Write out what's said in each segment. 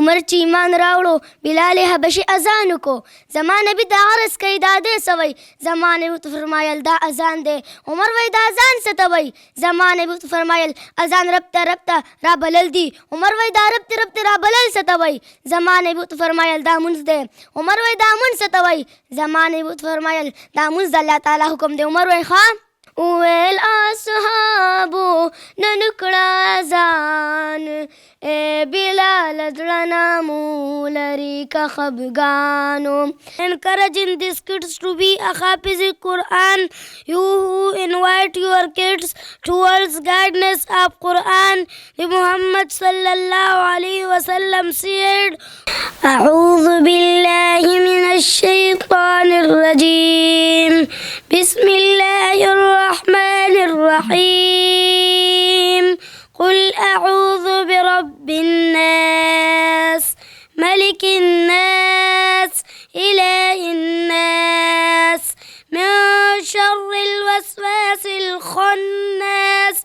عمر چې ایمان راوړو بلال حبشي اذان وکړو. زما نبي دا عرض کوي دا دې څه وایي؟ زما نبي ورته فرمایل دا اذان دی. عمر وایي دا اذان څه ته وایي؟ زما نبي ورته فرمایل اذان رب ته را بلل دي. عمر وایي دا رب ته را بلل څه ته وایي؟ زما نبي ورته فرمایل دا مونځ دی. عمر وایي دا مونځ څه ته وایي؟ زما نبي ورته فرمایل دا مونځ د الله تعالی حکم دی. عمر وایي ښه. ویل اصحابو نن کړه اذان اے بلال زړه مو لري که خفګانو. Encouraging these kids to be a hafiz Quran. You who invite your kids towards guidance of Quran. Muhammad sallallahu alayhi wa sallam said, أعوذ بالله من الشيطان الرجيم بسم الله الرحمن الرحيم قل أعوذ برب الناس ملك الناس إله الناس من شر الوسواس الخناس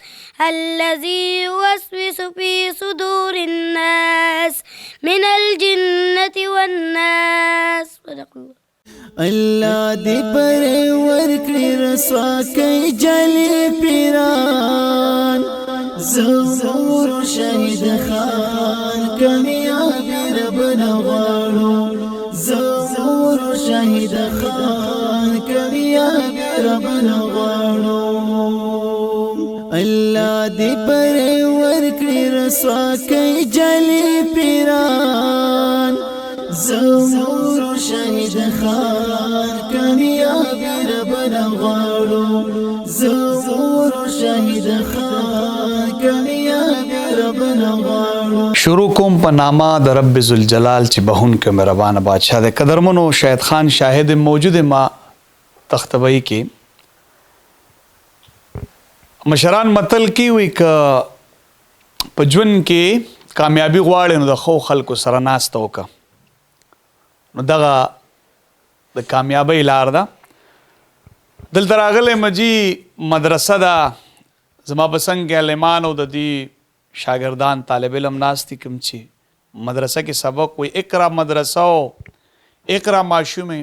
الذي يوسوس في صدور الناس من الجنة والناس. صدق الله. الله دې پر ورکړي رسوا کوي جلي پیران زور شهید خان کامیاب رب نغواړو زور شهید خان کامیاب رب نغواړو الله دې پر ورکړي رسوا کوي جلي پیران زور شهید خان کامیاب رب نغواړو زور شهید خان کامیاب رب نغواړو. شروع کوم په نامه د رب ذوالجلال چې بهون کې مهربان بادشاہ د قدرمنو شاهد خان شاهد موجود ما تختبئی کې مشران متل کې وي ک په ژوند کې کامیابی غواړي نو د خو خلکو سره ناسته وکړه. نو دغه د کامیابی لار ده. دلته راغلی مجی مدرسه ده زما په څنګ کې عالمان او د دې شاګردان طالب علم ناست دي کوم چې مدرسه کې سبق وي اقرا مدرسه او اقرا ماشومه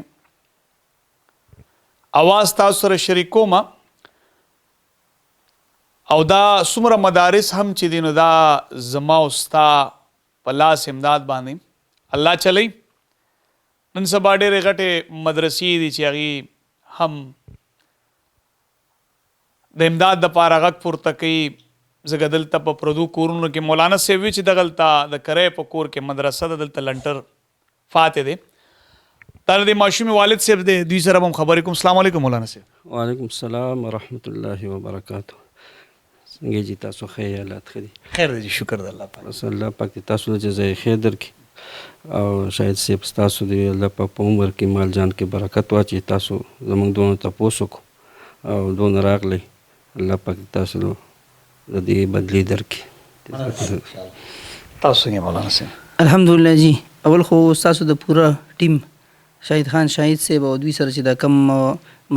اواز تاسو سره شریکوم او دا څومره مدارس هم چې دي نو دا زما او ستا په لاس امداد باندې الله چلی. نن سبا ډېرې غټې مدرسې دي چې هغې هم د امداد دپاره غږ پورته کوي. زه دلته په پردو کورونو کې مولانا صاحب وي چې دغلته د کرۍ په کور کې مدرسه ده دلته لنټر فاتح دی. دا د ماشومې والد صاحب دی دوی سره به هم خبرې کوم. السلام علیکم مولانا صاحب. وعلیکم السلام ورحمۃ الله وبرکاتہ. څنګه جی تاسو خیالات ښه دي؟ خیر دی شکر د الله پاک. بس الله پاک دې تاسو له جزای خیر درکړي او شاید صاحب ستاسو دی الله پاک په عمر کې مال جان کې برکت واچي. تاسو زموږ دونه تپوس وکړو او دونه راغلی الله پاک تاسو د دې بدلی درکړي. تاسو څنګه مولانا صاحب؟ الحمدلله جی. اول خو تاسو د پوره ټیم شاهد خان شاهد صاحب او دوی سره چې دا کم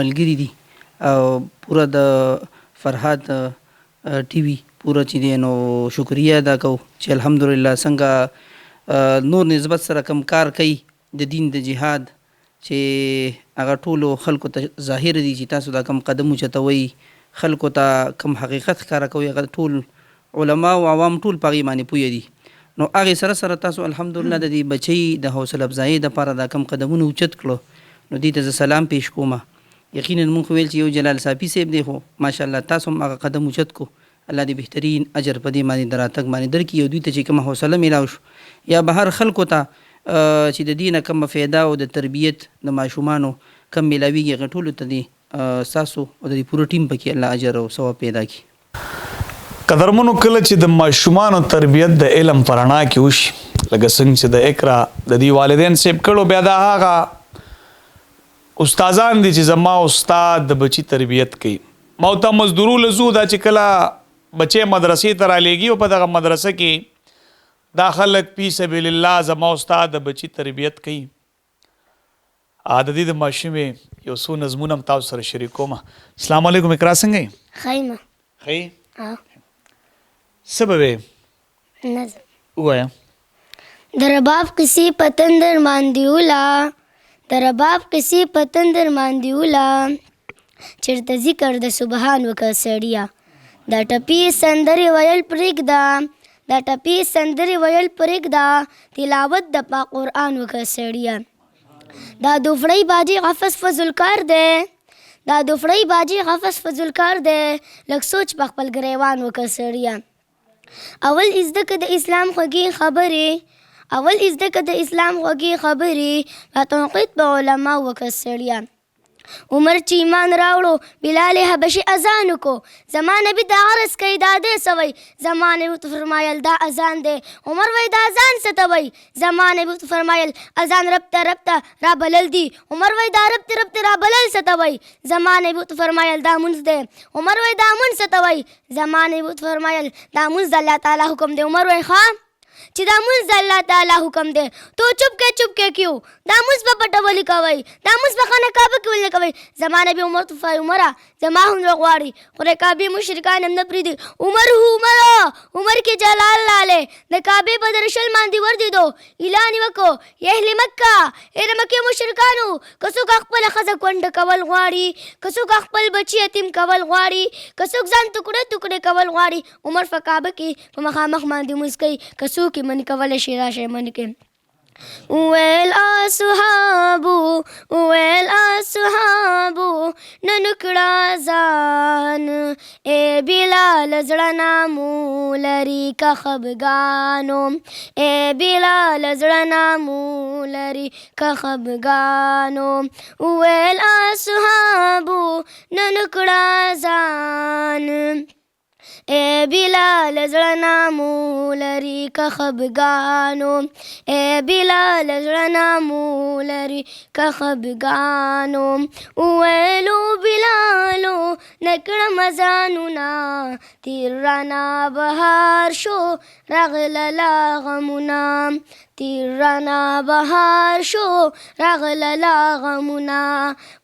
ملګري دي او پوره د فرهاد ټي وي پوره چې دی نو شکریه ادا کوو چې الحمدلله څنګه نور نسبت سره کم کار کوي د دین د جهاد چې هغه ټولو خلکو ته ظاهر دي چې تاسو دا کم قدم اوچتوئ خلکو ته کم حقیقت ښکاره کوي هغه ټول علما او عوام ټول په هغې باندې پوهه دي. نو هغې سره سره تاسو الحمدلله د دې بچی د حوصله افزایۍ دپاره دا کم قدمونه اوچت کړو نو دې ته زه سلام پیش کوم. یقینا مونږ خو ویل چې یو جلال صافي صاحب دی خو ماشاءالله تاسو هم هغه قدم اوچت کو الله دې بهترین اجر په دې باندې د راتګ باندې درکړي او دوی ته چې کومه حوصله میلاو شو یا بهر خلکو ته چې د دې نه کومه فایده او د تربیت د ماشومانو کم میلاویږي هغه ټولو ته دې ستاسو او د دې پوره ټیم پکې الله اجر او ثواب پیدا کړي. قدرمنو کله چې د ماشومانو تربیت د علم په رڼا کې وشي لکه څنګه چې د اقرا د دې والدین صاحب کړو بیا دا هغه استادان دي چې زما استاد د بچی تربیت کوي. ما ته مزدورو لزو دا چې کله بچې مدرسې ته رالیږي او په دغه مدرسه کې دا خلک فی سبیل الله زما استاد د بچی تربیت کوي. د دې د ماشومې یو څو نظمونه هم تاسو سره شریکوم. السلام علیکم اقرا څنګه یې؟ ښه یم. ښه څه به وې؟ نظم ووایه. د رباب کیسې پتندر ماندیولا د رباب کیسې پتندر ماندیولا چرته ذکر د سبحان وکړه سړیا دا ټپي سندرې ویل پرېږده دا ټپي سندرې ویل پرېږده تلاوت د پاک قرآن وکړه سړیا دا دوفړی باجی غفص فضل کار دی دا دوفړی باجی غفص فضل کار دی لږ سوچ په خپل ګریوان وکړه سړیا اول زده که د اسلام خوږې خبرې اول زده که د اسلام خوږې خبرې په تنقید په علما وکړه سړیا عمر چې ایمان راوړو بلال حبشي اذان وکړو زما نبي د عرض کوي دا دی څه وایي زما نبي ورته فرمایل دا اذان دی عمر وایي دا اذان څه ته وایي زما نبي ورته فرمایل اذان رب ته رابلل دي عمر وایي دا رب ته رابلل څه ته وایي زما نبي ورته فرمایل دا مونځ دی عمر وایي دا مونځ څه ته وایي زما نبي ورته فرمایل دا مونځ د الله تعالی حکم دی عمر وایي ښه چې دا مونځ د الله تعالی حکم دی تو چپکې کیو دا مونځ په پټه ولې کوئ دا مونځ په خانه کعبه کې ولې کوئ زما نبي عمر ته وایي عمره زما هم زړه غواړي خدای کعبې مشرکان هم نه پرېږدي عمر کې جلال لاله د کعبې په درشل باندې وردېدو اعلان یې وکړو یا اهل مکه ای د مکې مشرکانو که څوک خپله ښځه کونډه کول غواړي که څوک خپل بچي یتیم کول غواړي که څوک ځان ټوکړه کول غواړي عمر په کعبه کې په مخامخ باندې مونځ کوي که څوک یې منې کولی شي راشئ منې کوي ویل اصحابو نن کړه ځان ای بلال زړه نامو لري که خفګانو ای بلال زړه نامو لري که خفګانو ویل اصحابو نن کړه ځان ای بلال زړه نامو لري که خفګانو ای بلال زړه نامو لري که خفګانو ویلو بلالو نکړم ځانونه تیر رانا بهار شو راغلله غمونه تیر رانا بهار شو راغلله غمونه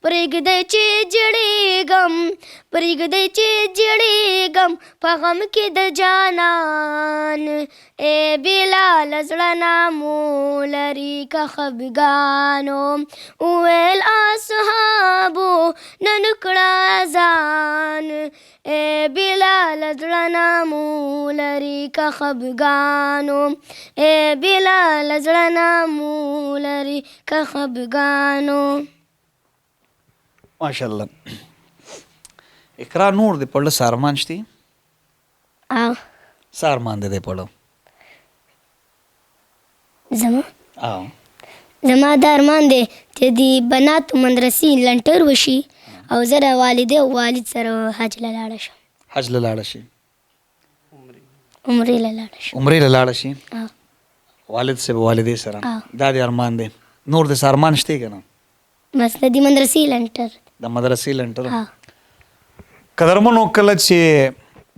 پرېږدی چې جړېږم په غم کې د جانان ای بلال زړه نامو لري که خفګانو ویل اصحابو نن کړه ځان ای بلال زړه نامو لري که خفګانو ای بلال زړه نامو لري که خفګانو ماشاءالله اقرا نور دې پړه سارمان شتي او سارمان دې پړه زما دا ارمان دی چې د بناتو مدرسې لنټر وشي او زه د والدې او والد سره حج له لاړه شم عمرې له لاړه شي والد صاحب والدې سره دا دې ارمان دی نور دې سارمان شته کنه بس د دې مدرسې لنټر قدرمنو کله چې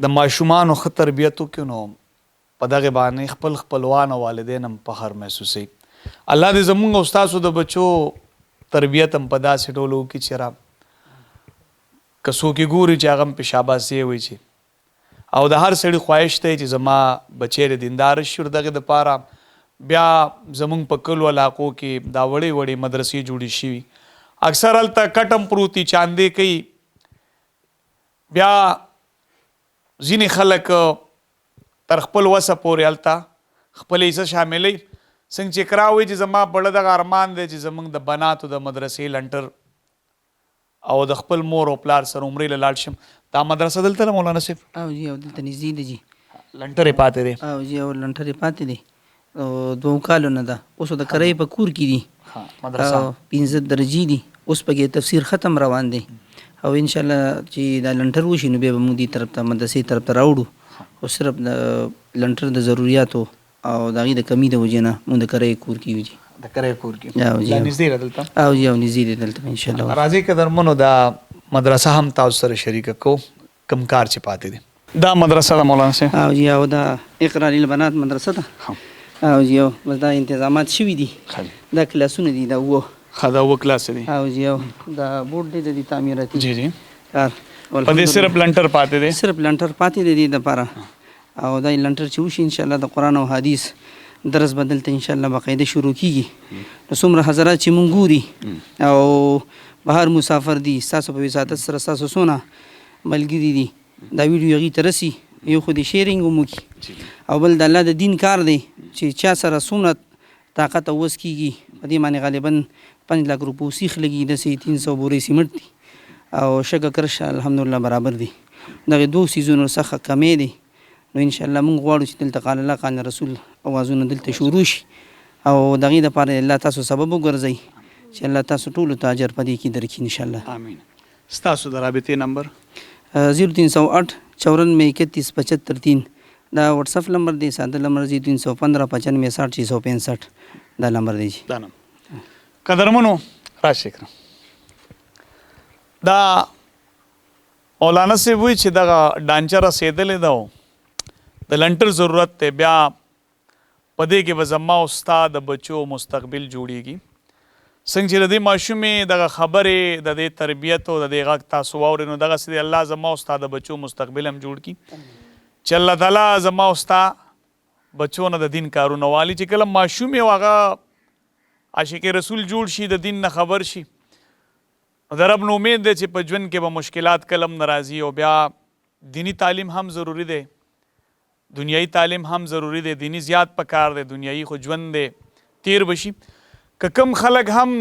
د ماشومانو ښه تربیت وکړو نو په دغه باندې خپل خپلوان او والدین هم فخر محسوسوي الله دې زمونږ او ستاسو د بچو تربیت هم په داسې ډول وکړي چې را که څوک یې ګوري چې هغه هم پې شاباسي وایي چې او د هر سړي خواهش دی چې زما بچی د دیندار شي دغه دپاره بیا زمونږ په کلو علاقو کې دا وړې مدرسې جوړې شوي اکثر هلته کټم پروتي چاندې کوي بیا ځینې خلک تر خپل وسه پورې هلته خپل حصه شاملوي څنګه چې اقرا وایي چې زما بړه دغه ارمان دی چې زموږ د بناتو د مدرسې لنټر او د خپل مور او پلار سره عمرې له لاړ شم دا مدرسه دلته ده مولانا صاحب او جی او دلته نږدې دی جی لنټر یې پاتې دی او جی او لنټر یې پاتې دی او 2 کالو نه ده اوس د کرۍ په کور کې دي مدرسه 15 درجې دي اوس پکې تفسیر ختم روان دی او ان شاء الله چې دا لنټر وشي نو بیا به موږ دې طرف ته مدرسې طرف ته راوړو او صرف د لنټر د ضرورتو او د هغې د کمی د وجې نه موږ د کرۍ کور کې یو جي د کرۍ کور کې او جی نږدې ده دلته او جی او نږدې دی دلته ان شاء الله راځئ قدرمنو دا مدرسه هم تاسو سره شریکه کو کم کار چې پاتې دی دا مدرسه ده مولانا صاحب او جی او دا اقرا للبنات مدرسه ده او جی او بس دا انتظامات شوي دي دا کلاسونه دي دا دا اوه کلاس دي او جی او دا بورډ دی د تعمیراتي جی کار په دې صرف لنټر پاتې دی صرف لنټر پاتې دی د لپاره او دا لنټر چې وشي ان شاء الله د قرآن او حدیث درس به دلته انشاءالله باقاعده شروع کیږي. نو څومره حضرات چې مونږ ګوري او بهر مسافر دي ستاسو په وساطت سره ستاسو څونه ملګري دي دا ویډیو هغوی ته رسي، یو خو د شیرینګ هم وکړي او بل د الله د دین کار دی چې چا سره څومره طاقت او وس کیږي. په دې باندې غالبا 5 लाख روپو سیخ لګي، داسې 300 بورې سیمنټ دي او شګه کرش الحمدلله برابر دي. دغه 2 سیزونو څخه کمې دي. نو انشاءالله مونږ غواړو چې دلته قال الله قال رسول اوازونه دلته شروع شي او دغې دپاره الله تاسو سبب وګرځئ چې الله تاسو ټولو ته اجر په دې کې درکړي انشاءالله. آمین. ستاسو د رابطې نمبر 0308 94 31 75 3 دا واتساپ نمبر دی. ساده نمبر 315 95 60 665 دا نمبر دی. دا نم قدرمنو راشي کړم دا مولانا صاحب وی چې دغه ډانچه رسېدلې ده د لنټر ضرورت دی، بیا په دې کې به زما او ستا د بچو مستقبل جوړیږي. څنګه چې د دې ماشومې دغه خبرې د دې تربیت او د دې غږ تاسو واورئ نو دغسې دی الله زما او ستا د بچو مستقبل هم جوړ کړي چې الله تعالی زما او ستا بچو نه د دین کارونه والي چې کله ماشوم یې هغه عاشق رسول جوړ شي د دین نه خبر شي د رب نو امید دی چې په ژوند کې به مشکلات کلم نه راځي او بیا دینی تعلیم هم ضروری دی، دنیایي تعلیم هم ضروری دی، دینی زیات پکار دی، دنیایي خو ژوند دی تیر بشي. که کم خلک هم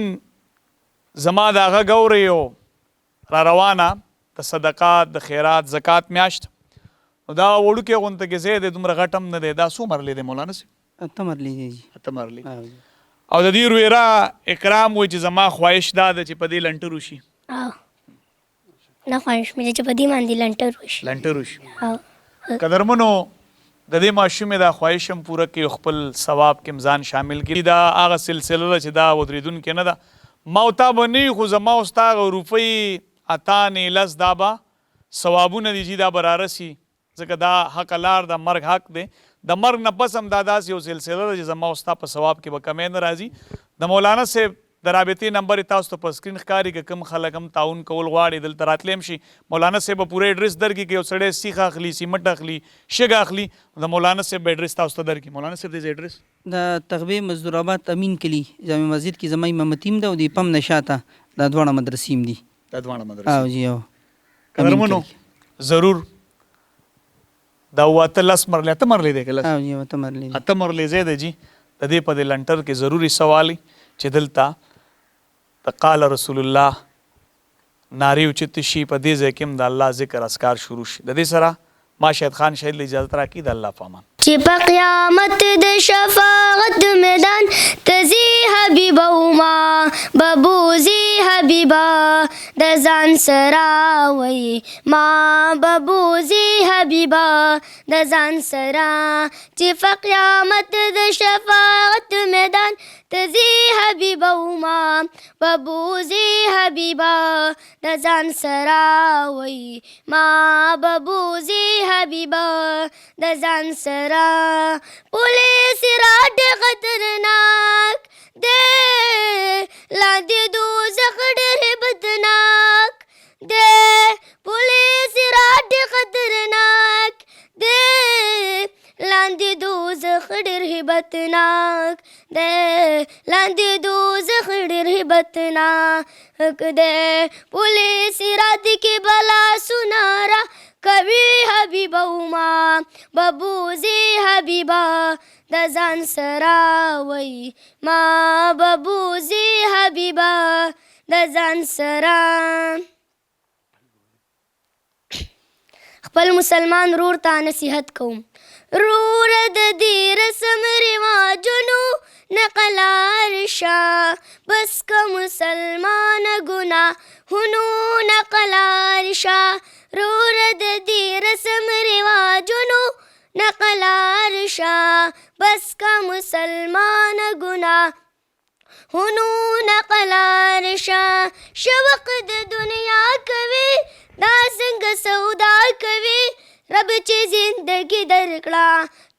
زما د هغه ګورئ او را روانه د صدقات د خیرات زکات میاشت نو دا وړوکی غونته کې ځای دی، دومره غټ هم نه دی. دا څو مرلې دی مولانا صاحب؟ 8 مرلې دی. 8 مرلې. او د دې رویرا اکرام وایي چې زما خواهش دا ده چې په دې لنټر وشي. نه خواهش مې چې په دې باندې لنټر وشي. لنټر وشي. قدرمنو د دې ماشومې دا خواهش هم پوره کړي، خپل ثواب کې ځان شامل کړي. دا هغه سلسله ده چې دا ودرېدونکې نه ده. ما او تا به نه خو زما او ستا هغه روپۍ اتانې لس دا به ثوابونه دي چې دا به رارسي، ځکه دا حق لار د مرګ حق دی. د مرګ نه پس هم دا داسې یو سلسله ده چې زما او ستا په ثواب کې به کمی نه راځي. د مولانا صاحب د رابطې نمبر تاسو ته په سکرین ښکاري که کوم خلک هم تعاون کول غواړي دلته راتلی هم شي. مولانا صاحب به پوره ایډرس درکړي که یو سړی سیخ اخلي، سیمنټ اخلي، شګه اخلي، د مولانا صاحب به ایډرس تاسو ته درکړي. مولانا صاحب د ایډرس د تغبې مزدور آباد امین کلی جامع مسجد کې زما امامتي هم ده او د پم نه شاته دا دواړه مدرسې هم دي. دا دواړه مدرسې او جی او قدرمنو ضرور دا 8 مرلې 8 مرلې دی که لس؟ او جی 8 مرلې دی. 8 مرلې ځای دی جي. د دې په دې لنټر کې ضروري سوالي چې دلته د قال رسول الله نارې اوچتې شي، په دې ځای کې هم د الله ذکر اذکار شروع شي. د دې سره ما شاهد خان شهید له اجازت راکړي. د الله په امان. چې په قیامت د شفاعت میدان تزي حبیبه وما ببوزي حبیبه د ځان سره وایي ما ببوزي حبیبه د ځان سره چې په قیامت د شفاعت میدان تزي حبیبه وما ببوزي حبیبه د ځان سره وایي ما ببوزي حبیبه د ځان سره پولیس راډ خطرناک دے لاندې دوزخ ډېر بدناک دے پولیس راډ خطرناک دے لاندې دوزخ ډېر هیبتناک دے لاندې دوزخ ډېر هیبتناک دے پولیس رات کې بلا سنارا کوي حبیبه وما ببوزي حبیبه د ځان سره وایي ما ببوزي حبیبه د ځان سره. خپل مسلمان رور ته نصیحت کوم، رور د دې رسم رواجونو نقلار شه، بس که مسلمان ګناهونو نقلار شه، رور د دې رسم رواجونو نقلار شه، بس که مسلمان ګناهونو نقلار شه. شوق د دنیا کوي دا څنګه سودا کوي، رب چې زندگی درکړه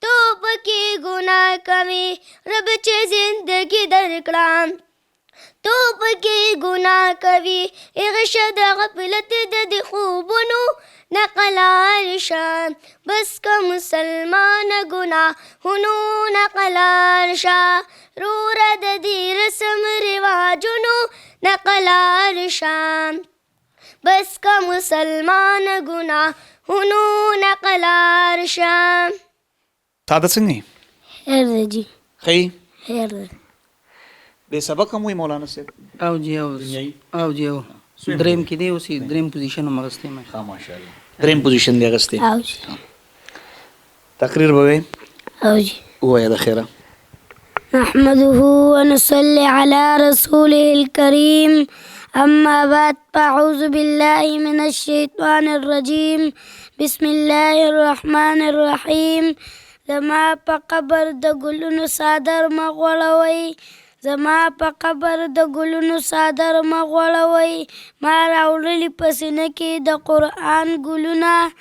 تو پکې ګناه کوي، رب چې زندگی درکړه تو پکې ګناه کوي اغشه د غفلت د دې خوبونو نقلار شه بس که مسلمان ګناهونو نقلار شه روره د دې رسم رواجونو نقلار شه بس که مسلمان ګناهونو نقلار شه. تا د څنګه خیر دی جی خی خیر دی د سبق هم وی مولانا صاحب او جی او جی او دریم کې دی اوس دریم پوزیشن هم اغوستی ما ها ماشاءالله دریم پوزیشن دی اغستی او جی تقریر به او جی وای د خیره نحمده ونصلي على رسوله الكريم أما بعد فأعوذ بالله من الشيطان الرجيم بسم الله الرحمن الرحيم زما په قبر د ګلونو صادر مغوړوي زما په قبر د ګلونو صادر مغوړوي ما راوړلي په سینه کې د قرآن ګلونه.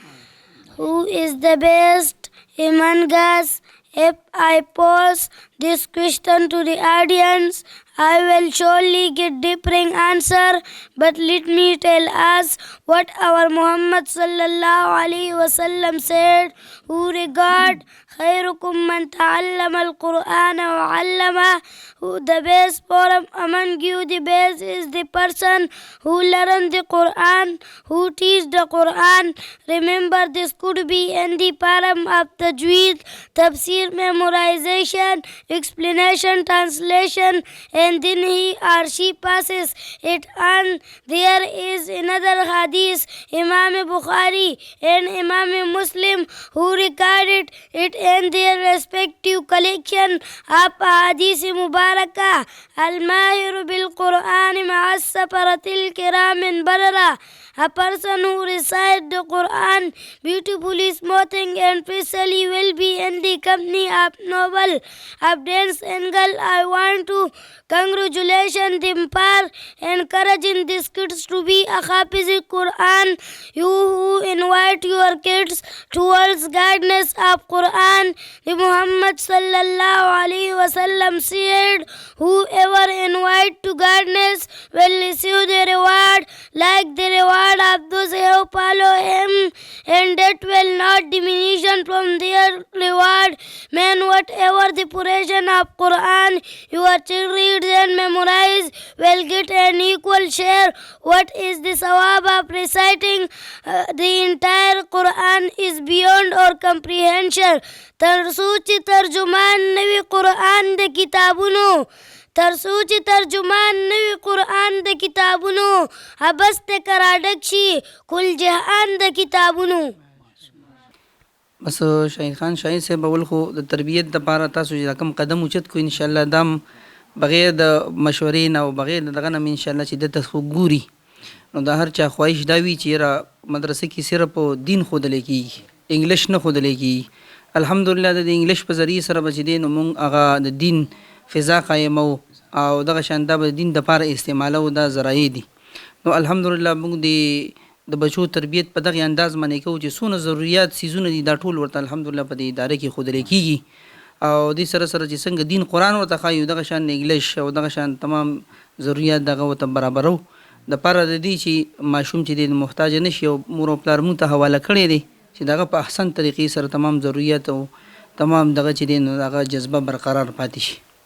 Who is the best among us? If I pose this question to the audience, I will surely get different answer. But let me tell us what our Muhammad sallallahu alaihi wasallam said. Who regard خيركم من تعلم القرآن وعلمه. Who the best among you, the best is the person who learn the Quran, who teach the Quran. Remember, this could be in the param of tajweed, tafsir, memorization, explanation, translation, and then he or she passes it on. There is another hadith, Imam Bukhari and Imam Muslim, who recorded it in their respective collection of hadith mubarakah. Al-Mahir bil-Quran ma'as-safaratil kiram barara. A person who recites the Quran beautifully, smoothing and precisely will be in the company of noble abundance and girl. I want to congratulate them for encouraging these kids to be a Hafiz Quran. You who invite your kids towards guidance of Quran, the Muhammad sallallahu alaihi wasallam said, whoever invite to guidance will receive the reward like the reward of those who follow him, and that will not diminish from their reward. Man, whatever the portion of Quran your child reads and memorize will get an equal share. What is the sawab of reciting the entire Quran is beyond our comprehension. ترڅو چې ترجمان نوی قرآن د کتابونو ترڅو چې ترجمان نوی قرآن د کتابونو حبس ته کراډک شي کل جهان د کتابونو. بس شاهد خان شاهد صاحب اول خو د تربیت دپاره تاسو چې کوم قدم اوچت کو انشاءالله دام بغیر د مشورې نه او بغیر د دغه نه انشاءالله چې دته خو ګوري نو د هر چا خواهش دا وي چې را مدرسې کې صرف دین ښودلی کېږي انګلیش نه ښودلی کېږي. الحمدلله د انګلیش په ذریعې سره به چې دی نو مونږ هغه د دین فضا قایمو او دغه شان دا به د دین دپاره استعمالو دا ذرایع دي. نو الحمدلله مونږ د بچو تربیت په دغه انداز باندې کوو چې څونه ضروریات څیزونه دي دا ټول ورته الحمدلله په دې اداره کې ښودلی کېږي او دې سره سره چې څنګه دین قرآن ورته ښایو دغه شان انګلیش او دغه شان تمام ضروریات دغه ورته برابرو د پاره د دې چې ماشوم چې دی محتاج نه شي او مور او پلار مونږ ته حواله کړی دی چې دغه په احسن طریقې سره تمام ضروریات او تمام دغه چې دی نو هغه جذبه برقرار پاتې شي.